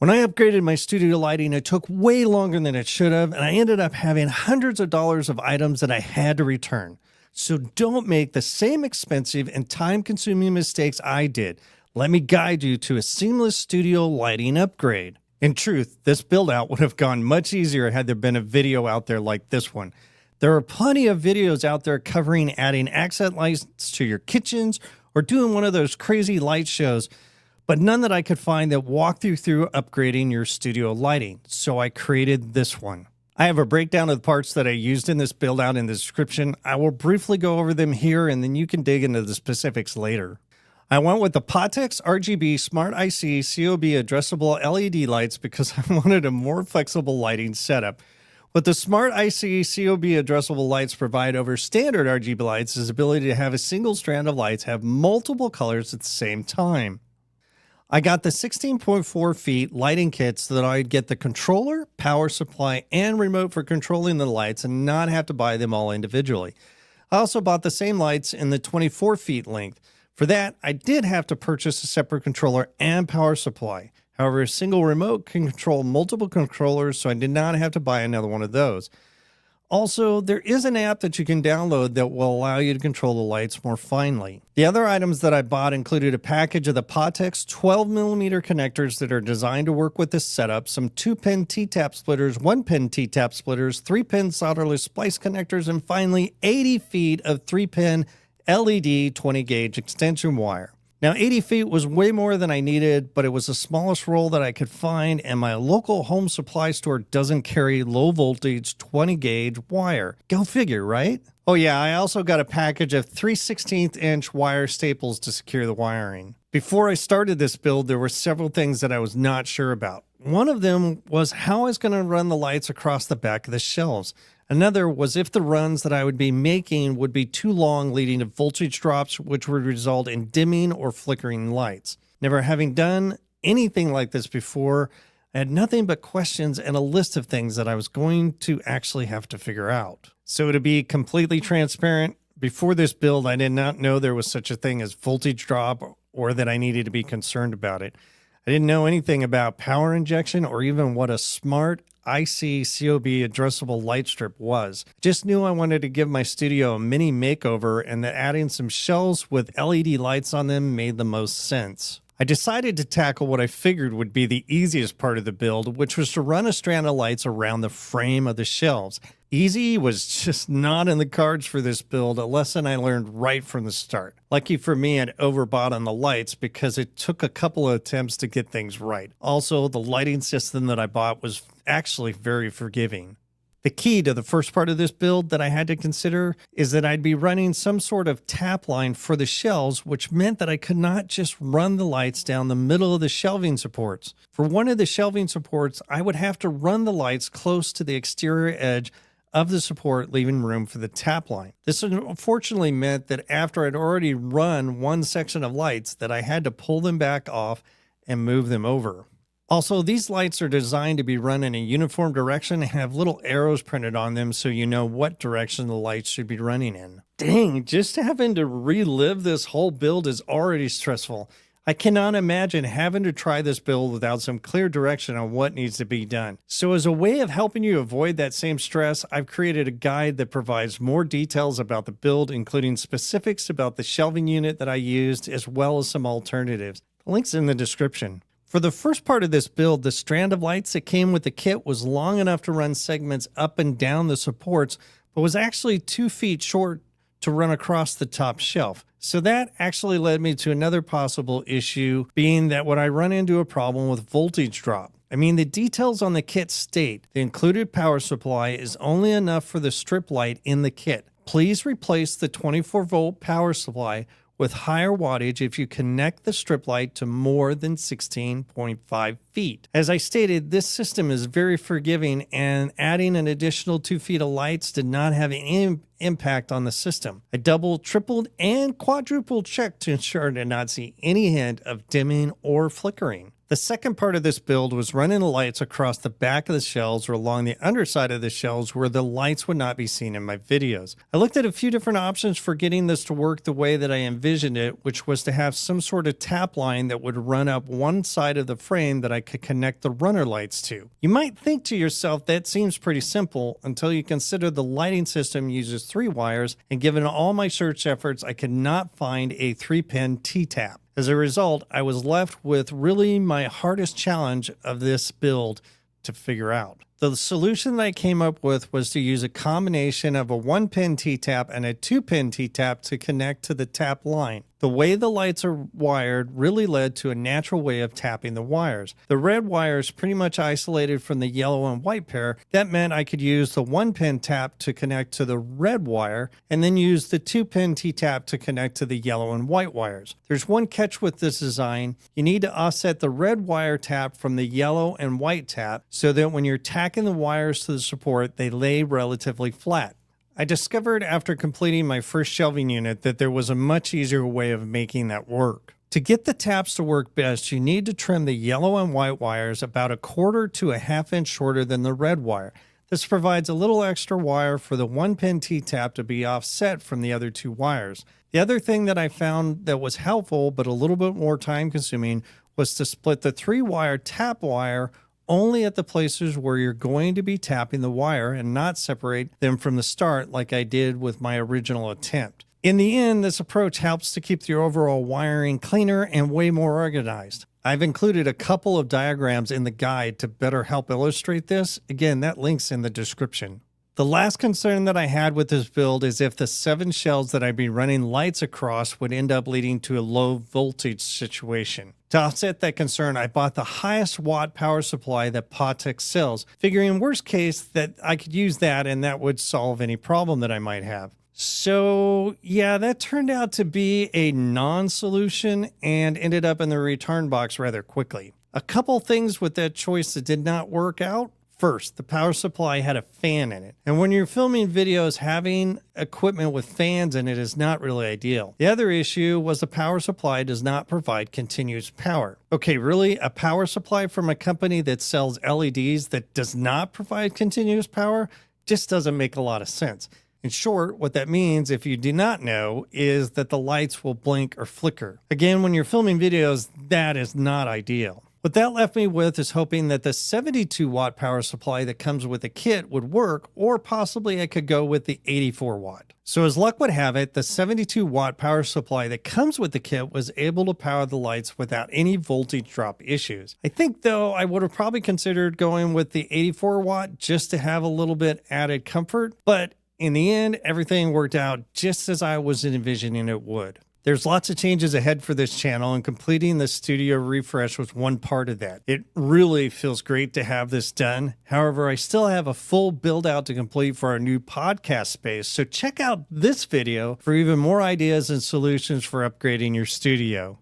When I upgraded my studio lighting, it took way longer than it should have, and I ended up having hundreds of dollars of items that I had to return. So don't make the same expensive and time-consuming mistakes I did. Let me guide you to a seamless studio lighting upgrade. In truth, this build out would have gone much easier had there been a video out there like this one. There are plenty of videos out there covering adding accent lights to your kitchens or doing one of those crazy light shows, but none that I could find that walked you through upgrading your studio lighting. So I created this one. I have a breakdown of the parts that I used in this build out in the description. I will briefly go over them here and then you can dig into the specifics later. I went with the Potex RGB Smart IC COB addressable LED lights because I wanted a more flexible lighting setup. What the Smart IC COB addressable lights provide over standard RGB lights is the ability to have a single strand of lights have multiple colors at the same time. I got the 16.4 feet lighting kit so that I'd get the controller, power supply, and remote for controlling the lights and not have to buy them all individually. I also bought the same lights in the 24 feet length. For that, I did have to purchase a separate controller and power supply. However, a single remote can control multiple controllers, so I did not have to buy another one of those. Also, there is an app that you can download that will allow you to control the lights more finely. The other items that I bought included a package of the Potex 12mm connectors that are designed to work with this setup, some 2-pin T-tap splitters, 1-pin T-tap splitters, 3-pin solderless splice connectors, and finally 80 feet of 3-pin LED 20-gauge extension wire. Now, 80 feet was way more than I needed, but it was the smallest roll that I could find, and my local home supply store doesn't carry low-voltage 20-gauge wire. Go figure, right? Oh yeah, I also got a package of 3/16-inch wire staples to secure the wiring. Before I started this build, there were several things that I was not sure about. One of them was how I was going to run the lights across the back of the shelves. Another was if the runs that I would be making would be too long, leading to voltage drops, which would result in dimming or flickering lights. Never having done anything like this before, I had nothing but questions and a list of things that I was going to actually have to figure out. So to be completely transparent, before this build, I did not know there was such a thing as voltage drop or that I needed to be concerned about it. I didn't know anything about power injection or even what a smart IC COB addressable light strip was. Just knew I wanted to give my studio a mini makeover and that adding some shelves with LED lights on them made the most sense. I decided to tackle what I figured would be the easiest part of the build, which was to run a strand of lights around the frame of the shelves. Easy was just not in the cards for this build, a lesson I learned right from the start. Lucky for me, I'd overbought on the lights because it took a couple of attempts to get things right. Also, the lighting system that I bought was actually very forgiving. The key to the first part of this build that I had to consider is that I'd be running some sort of tap line for the shelves, which meant that I could not just run the lights down the middle of the shelving supports. For one of the shelving supports, I would have to run the lights close to the exterior edge of the support, leaving room for the tap line. This unfortunately meant that after I'd already run one section of lights that I had to pull them back off and move them over. Also, these lights are designed to be run in a uniform direction and have little arrows printed on them so you know what direction the lights should be running in. Dang, just having to relive this whole build is already stressful. I cannot imagine having to try this build without some clear direction on what needs to be done. So as a way of helping you avoid that same stress, I've created a guide that provides more details about the build, including specifics about the shelving unit that I used, as well as some alternatives. The link's in the description. For the first part of this build, the strand of lights that came with the kit was long enough to run segments up and down the supports, but was actually 2 feet short to run across the top shelf. So that actually led me to another possible issue, being that would I run into a problem with voltage drop. I mean, the details on the kit state the included power supply is only enough for the strip light in the kit. Please replace the 24-volt power supply with higher wattage if you connect the strip light to more than 16.5 feet. As I stated, this system is very forgiving, and adding an additional 2 feet of lights did not have any impact on the system. I doubled, tripled, and quadrupled checked to ensure I did not see any hint of dimming or flickering. The second part of this build was running the lights across the back of the shelves or along the underside of the shelves where the lights would not be seen in my videos. I looked at a few different options for getting this to work the way that I envisioned it, which was to have some sort of tap line that would run up one side of the frame that I could connect the runner lights to. You might think to yourself that seems pretty simple until you consider the lighting system uses 3 wires, and given all my search efforts, I could not find a 3-pin T-tap. As a result, I was left with really my hardest challenge of this build to figure out. The solution that I came up with was to use a combination of a 1-pin T-tap and a 2-pin T-tap to connect to the tap line. The way the lights are wired really led to a natural way of tapping the wires. The red wire is pretty much isolated from the yellow and white pair. That meant I could use the 1-pin tap to connect to the red wire and then use the 2-pin T-tap to connect to the yellow and white wires. There's one catch with this design. You need to offset the red wire tap from the yellow and white tap so that when you're tacking the wires to the support, they lay relatively flat. I discovered after completing my first shelving unit that there was a much easier way of making that work. To get the taps to work best, you need to trim the yellow and white wires about 1/4 to 1/2 inch shorter than the red wire. This provides a little extra wire for the 1-pin T-tap to be offset from the other 2 wires. The other thing that I found that was helpful but a little bit more time consuming was to split the 3-wire tap wire only at the places where you're going to be tapping the wire and not separate them from the start like I did with my original attempt. In the end, this approach helps to keep your overall wiring cleaner and way more organized. I've included a couple of diagrams in the guide to better help illustrate this. Again, that link's in the description. The last concern that I had with this build is if the 7 shelves that I'd be running lights across would end up leading to a low voltage situation. To offset that concern, I bought the highest watt power supply that Pottex sells, figuring worst case that I could use that and that would solve any problem that I might have. So yeah, that turned out to be a non-solution and ended up in the return box rather quickly. A couple things with that choice that did not work out. First, the power supply had a fan in it. And when you're filming videos, having equipment with fans in it is not really ideal. The other issue was the power supply does not provide continuous power. Okay, really? A power supply from a company that sells LEDs that does not provide continuous power just doesn't make a lot of sense. In short, what that means, if you do not know, is that the lights will blink or flicker. Again, when you're filming videos, that is not ideal. What that left me with is hoping that the 72-watt power supply that comes with the kit would work, or possibly I could go with the 84-watt. So as luck would have it, the 72-watt power supply that comes with the kit was able to power the lights without any voltage drop issues. I think, though, I would have probably considered going with the 84-watt just to have a little bit added comfort, but in the end, everything worked out just as I was envisioning it would. There's lots of changes ahead for this channel, and completing the studio refresh was one part of that. It really feels great to have this done. However, I still have a full build out to complete for our new podcast space, so check out this video for even more ideas and solutions for upgrading your studio.